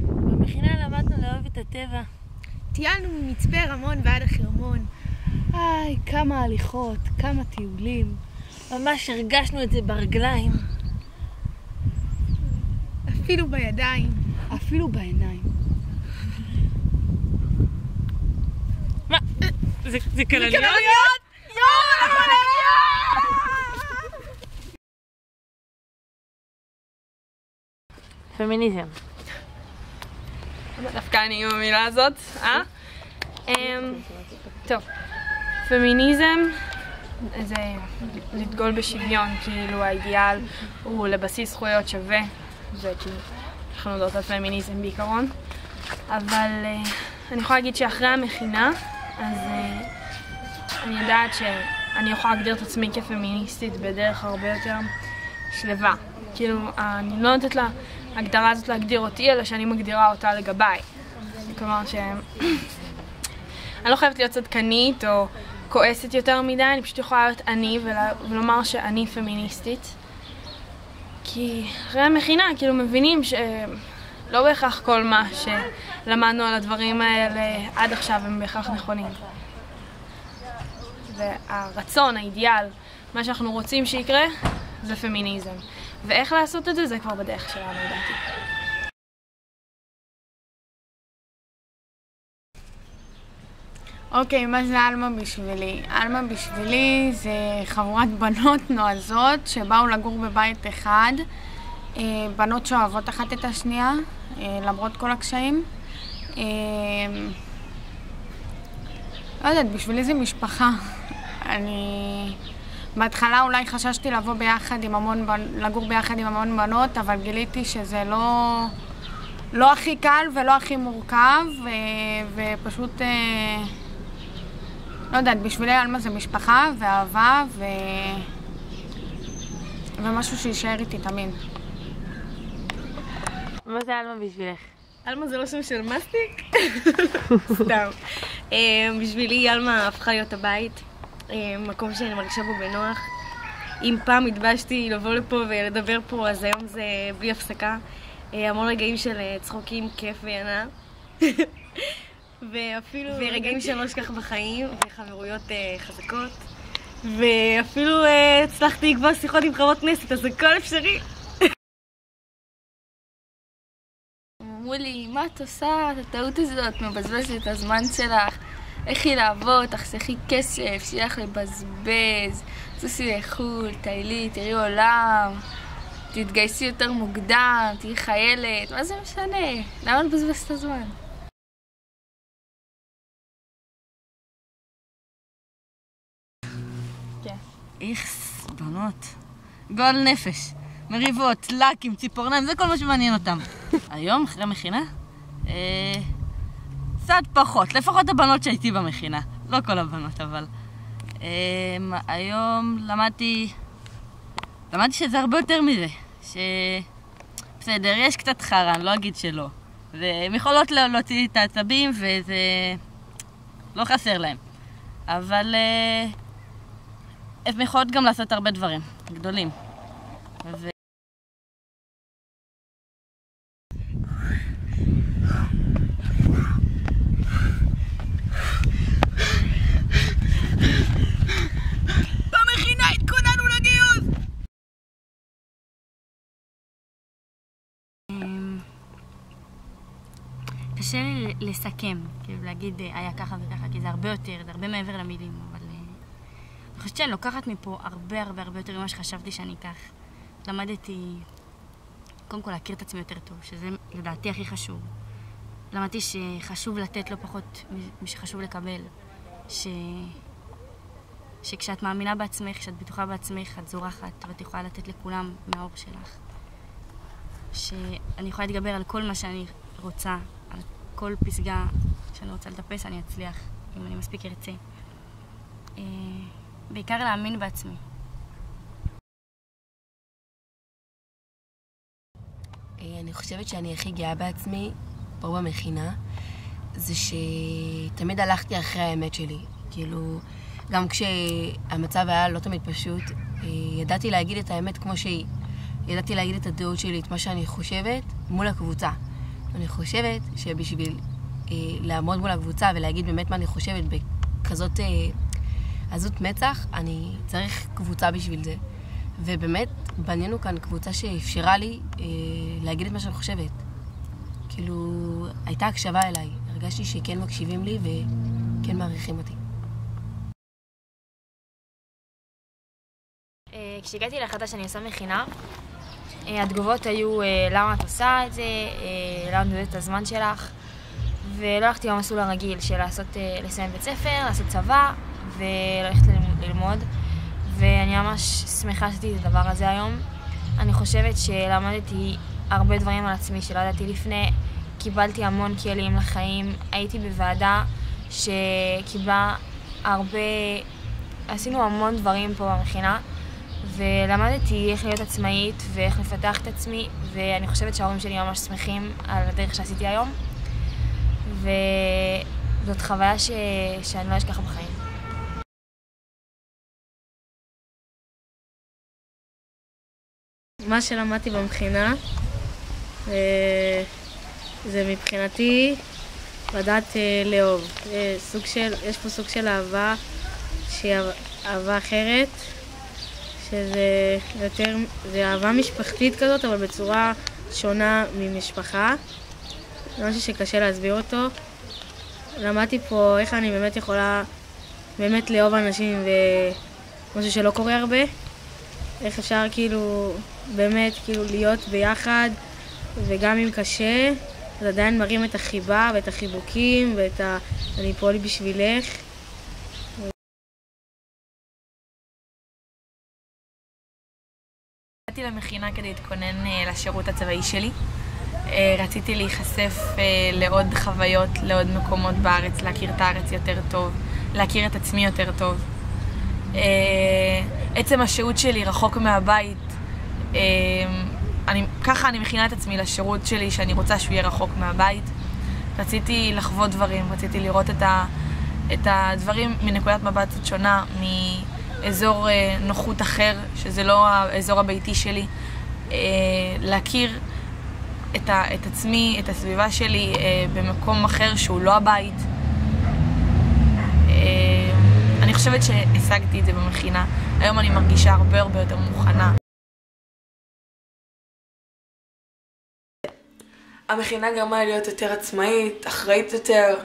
במכינה למדנו לאהוב את הטבע. טיילנו ממצפה רמון ועד החרמון. כמה הליכות, כמה טיולים. ממש הרגשנו את זה ברגליים. אפילו בידיים. אפילו בעיניים. מה? זה כלניות? פמיניזם. דווקא אני עם המילה הזאת, טוב, פמיניזם זה לדגול בשוויון, כאילו האידיאל הוא לבסיס זכויות שווה, זה כאילו, אנחנו יודעות על פמיניזם בעיקרון, אבל אני יכולה להגיד שאחרי המכינה, אז אני יודעת שאני יכולה להגדיר את עצמי כפמיניסטית בדרך הרבה יותר שלווה. כאילו, אני לא נותנת לה הגדרה הזאת להגדיר אותי, אלא שאני מגדירה אותה לגביי. כלומר אני לא חייבת להיות צדקנית או כועסת יותר מדי, אני פשוט יכולה להיות אני ולומר שאני פמיניסטית. כי אחרי המכינה, כאילו מבינים שלא בהכרח כל מה שלמדנו על הדברים האלה עד עכשיו הם בהכרח נכונים. והרצון, האידיאל, מה שאנחנו רוצים שיקרה, זה פמיניזם. ואיך לעשות את זה, זה כבר בדרך שלנו, לדעתי. אוקיי, מה זה אלמה בשבילי? אלמה בשבילי זה חבורת בנות נועזות שבאו לגור בבית אחד. בנות שאוהבות אחת את השנייה, למרות כל הקשיים. לא יודעת, בשבילי זה משפחה. בהתחלה אולי חששתי לגור ביחד עם המון בנות, אבל גיליתי שזה לא הכי קל ולא הכי מורכב, ופשוט, לא יודעת, בשבילי אלמה זה משפחה ואהבה ומשהו שישאר איתי תמיד. מה זה אלמה בשבילך? אלמה זה לא שם של מסטיק? סתם. בשבילי אלמה הפכה להיות הבית. מקום שאני מרגישה בו בנוח. אם פעם התבאשתי לבוא לפה ולדבר פה, אז היום זה בלי הפסקה. המון רגעים של צחוקים, כיף וינה. ורגעים של לא אשכח בחיים, וחברויות חזקות. ואפילו הצלחתי לקבוע שיחות עם חברות כנסת, אז הכל אפשרי. אמרו לי, מה את עושה? את הטעות הזאת, מבזבזת את הזמן שלך. לכי לעבוד, תחסכי כסף, שיהיה לך לבזבז, תעשי לחו"ל, טיילי, תראי עולם, תתגייסי יותר מוקדם, תהיי חיילת, מה זה משנה? למה לבזבז את הזמן? כן. איכס, בנות. גועל נפש, מריבות, לקים, ציפורניים, זה כל מה שמעניין אותם. היום, אחרי המכינה? קצת פחות, לפחות הבנות שהייתי במכינה. לא כל הבנות, אבל... היום למדתי שזה הרבה יותר מזה. בסדר, יש קצת חרא, אני לא אגיד שלא. והן יכולות להוציא את העצבים, וזה לא חסר להם. אבל הן יכולות גם לעשות הרבה דברים גדולים. קשה לי לסכם, כאילו להגיד היה ככה וככה, כי זה הרבה יותר, זה הרבה מעבר למילים, אבל אני חושבת שאני לוקחת מפה הרבה יותר ממה שחשבתי שאני אקח. למדתי, קודם כל להכיר את עצמי יותר טוב, שזה לדעתי הכי חשוב. למדתי שחשוב לתת לא פחות משחשוב לקבל, שכשאת מאמינה בעצמך, כשאת בטוחה בעצמך, את זורחת, ואת יכולה לתת לכולם מהאור שלך. שאני יכולה להתגבר על כל מה שאני רוצה, על כל פסגה שאני רוצה לטפס, אני אצליח, אם אני מספיק ארצה. בעיקר להאמין בעצמי. אני חושבת שאני הכי גאה בעצמי, פה במכינה, זה שתמיד הלכתי אחרי האמת שלי. כאילו, גם כשהמצב היה לא תמיד פשוט, ידעתי להגיד את האמת כמו שהיא. ידעתי להגיד את הדעות שלי, את מה שאני חושבת, מול הקבוצה. אני חושבת שבשביל לעמוד מול הקבוצה ולהגיד באמת מה אני חושבת בכזאת עזות מצח, אני צריך קבוצה בשביל זה. ובאמת בנינו כאן קבוצה שאפשרה לי להגיד את מה שאני חושבת. כאילו, הייתה הקשבה אליי. הרגשתי שכן מקשיבים לי וכן מעריכים אותי. כשהגעתי להחלטה שאני עושה מכינה, התגובות היו למה את עושה את זה, למה מבזבזת את הזמן שלך, ולא הלכתי במסלול הרגיל של לסיים בית ספר, לעשות צבא וללכת ללמוד, ואני ממש שמחה שעשיתי את הדבר הזה היום. אני חושבת שלמדתי הרבה דברים על עצמי שלא ידעתי לפני, קיבלתי המון כלים לחיים, הייתי בוועדה שקיבלה הרבה, עשינו המון דברים פה במכינה, ולמדתי איך להיות עצמאית ואיך לפתח את עצמי, ואני חושבת שההורים שלי ממש שמחים על הדרך שעשיתי היום, וזאת חוויה שאני לא אשכח בחיים. מה שלמדתי במכינה זה מבחינתי לדעת לאהוב. יש פה סוג של אהבה שהיא אהבה אחרת, שזה יותר, זה אהבה משפחתית כזאת, אבל בצורה שונה ממשפחה. זה משהו שקשה להסביר אותו. למדתי פה איך אני באמת יכולה באמת לאהוב אנשים, ומשהו שלא קורה הרבה. איך אפשר כאילו באמת כאילו להיות ביחד, וגם אם קשה, אז עדיין מראים את החיבה ואת החיבוקים ואת אני פה לי בשבילך. באתי למכינה כדי להתכונן לשירות הצבאי שלי. רציתי להיחשף לעוד חוויות, לעוד מקומות בארץ, להכיר את הארץ יותר טוב, להכיר את עצמי יותר טוב. עצם השהות שלי רחוק מהבית, ככה אני מכינה את עצמי לשירות שלי, שאני רוצה שהוא יהיה רחוק מהבית. רציתי לחוות דברים, רציתי לראות את הדברים מנקודת מבט שונה, מאזור נוחות אחר, שזה לא האזור הביתי שלי. להכיר את עצמי, את הסביבה שלי במקום אחר שהוא לא הבית. אני חושבת שהשגתי את זה במכינה. היום אני מרגישה הרבה יותר מוכנה. המכינה גרמה להיות יותר עצמאית, אחראית יותר,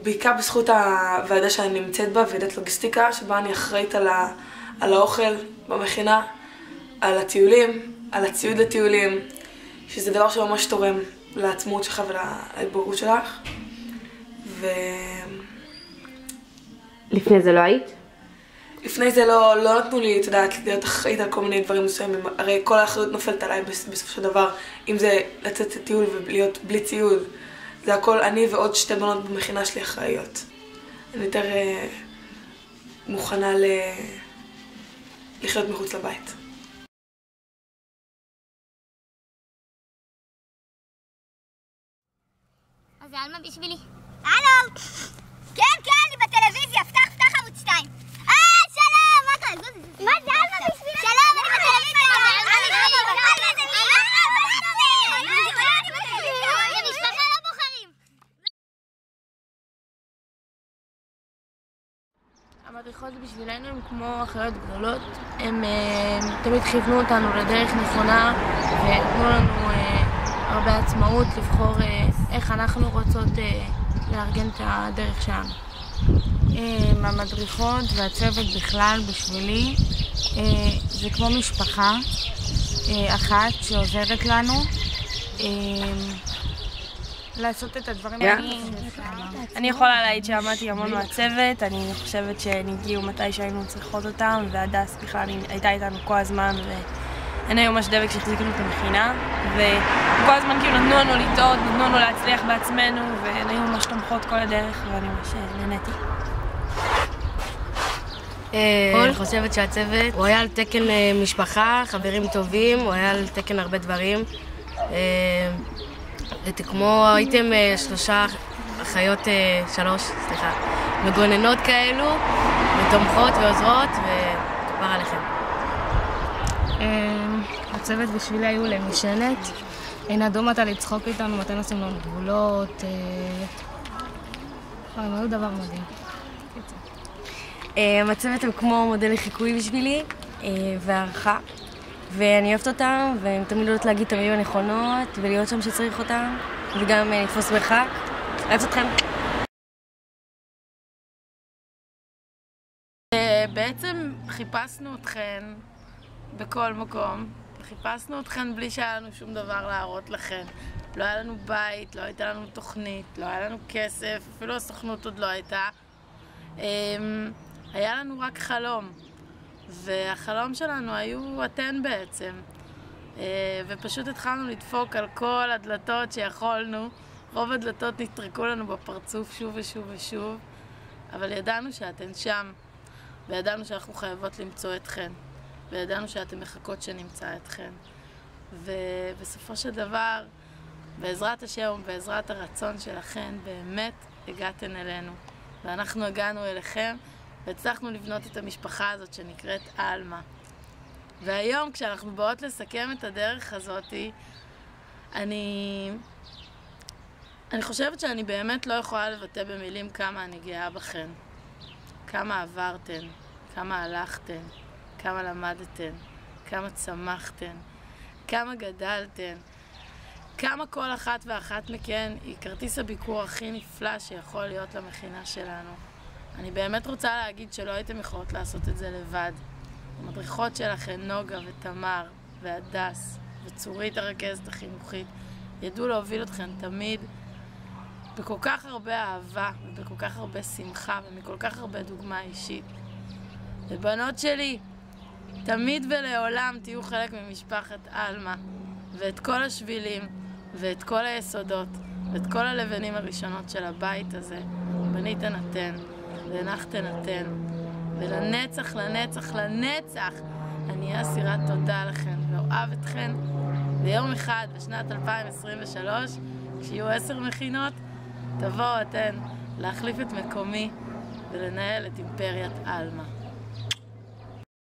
בעיקר בזכות הוועדה שאני נמצאת בה, ועדת לוגיסטיקה, שבה אני אחראית על האוכל במכינה, על הטיולים, על הציוד לטיולים, שזה דבר שממש תורם לעצמאות שלך ולהתבגרות שלך. לפני זה לא היית? לפני זה לא נתנו לי, להיות אחראית על כל מיני דברים מסוימים. הרי כל האחריות נופלת עליי בסופו של דבר. אם זה לצאת לטיול ולהיות בלי ציוד, זה הכל אני ועוד 2 בנות במכינה שלי אחראיות. אני יותר מוכנה לחיות מחוץ לבית. אז זה אלמה בשבילי. הלו! כן, אני בטלוויזיה, פתח ערוץ 2. שלום, מה קורה? מה זה אלמה בשבילי? שלום, אני בטלוויזיה. זה משפחה לא בוחרים. המדריכות בשבילנו הם כמו אחיות גדולות. הם תמיד כיוונו אותנו לדרך נכונה ונתנו לנו הרבה עצמאות לבחור איך אנחנו רוצות לארגן את הדרך שלנו. המדריכות והצוות בכלל בשבילי זה כמו משפחה אחת שעוזרת לנו לעשות את הדברים. אני יכולה להעיד שעמדתי המון מהצוות, אני חושבת שהן הגיעו מתי שהיינו צריכות אותם, והדס בכלל הייתה איתנו כל הזמן, והן היו ממש דבק שהחזיקנו את המכינה, וכל הזמן כאילו נתנו לנו לטעות, נתנו לנו להצליח בעצמנו, והן היו ממש תומכות כל הדרך, ואני ממש נהניתי. אני חושבת שהצוות הוא היה על תקן משפחה, חברים טובים, הוא היה על תקן הרבה דברים. כמו הייתם 3 אחיות, 3, מגוננות כאלו, ותומכות ועוזרות, וכבר עליכם. הצוות בשבילי היו למשענת, הם ידעו מתי לצחוק איתנו, מתי נשים לנו גבולות. הם היו דבר מדהים. הצוות הם כמו מודל לחיקוי בשבילי והערכה, ואני אוהבת אותם, והם תמיד יודעות להגיד את המילים הנכונות ולהיות שם שצריך אותם, וגם לתפוס מרחק. אוהבת אתכם. בעצם חיפשנו אתכן בכל מקום, חיפשנו אתכן בלי שהיה לנו שום דבר להראות לכן. לא היה לנו בית, לא הייתה לנו תוכנית, לא היה לנו כסף, אפילו הסוכנות עוד לא הייתה. היה לנו רק חלום, והחלום שלנו היו אתן בעצם. ופשוט התחלנו לדפוק על כל הדלתות שיכולנו. רוב הדלתות נטרקו לנו בפרצוף שוב ושוב ושוב, אבל ידענו שאתן שם, וידענו שאנחנו חייבות למצוא אתכן, וידענו שאתן מחכות שנמצא אתכן. ובסופו של דבר, בעזרת השם ובעזרת הרצון שלכן, באמת הגעתן אלינו. ואנחנו הגענו אליכם, והצלחנו לבנות את המשפחה הזאת שנקראת אלמה. והיום, כשאנחנו באות לסכם את הדרך הזאת, אני חושבת שאני באמת לא יכולה לבטא במילים כמה אני גאה בכן. כמה עברתן, כמה הלכתן, כמה למדתן, כמה צמחתן, כמה גדלתן, כמה כל אחת ואחת מכן היא כרטיס הביקור הכי נפלא שיכול להיות למכינה שלנו. אני באמת רוצה להגיד שלא הייתם יכולות לעשות את זה לבד. המדריכות שלכן, נוגה ותמר והדס וצורית הרכזת החינוכית, ידעו להוביל אתכן תמיד בכל כך הרבה אהבה ובכל כך הרבה שמחה ומכל כך הרבה דוגמה אישית. ובנות שלי, תמיד ולעולם תהיו חלק ממשפחת אלמה, ואת כל השבילים ואת כל היסודות ואת כל הלבנים הראשונות של הבית הזה בניתן אתן והנחתן אתן, ולנצח לנצח לנצח אני אהיה אסירת תודה לכן ואוהב אתכן. ויום אחד בשנת 2023 כשיהיו 10 מכינות תבואו אתן להחליף את מקומי ולנהל את אימפריית אלמה.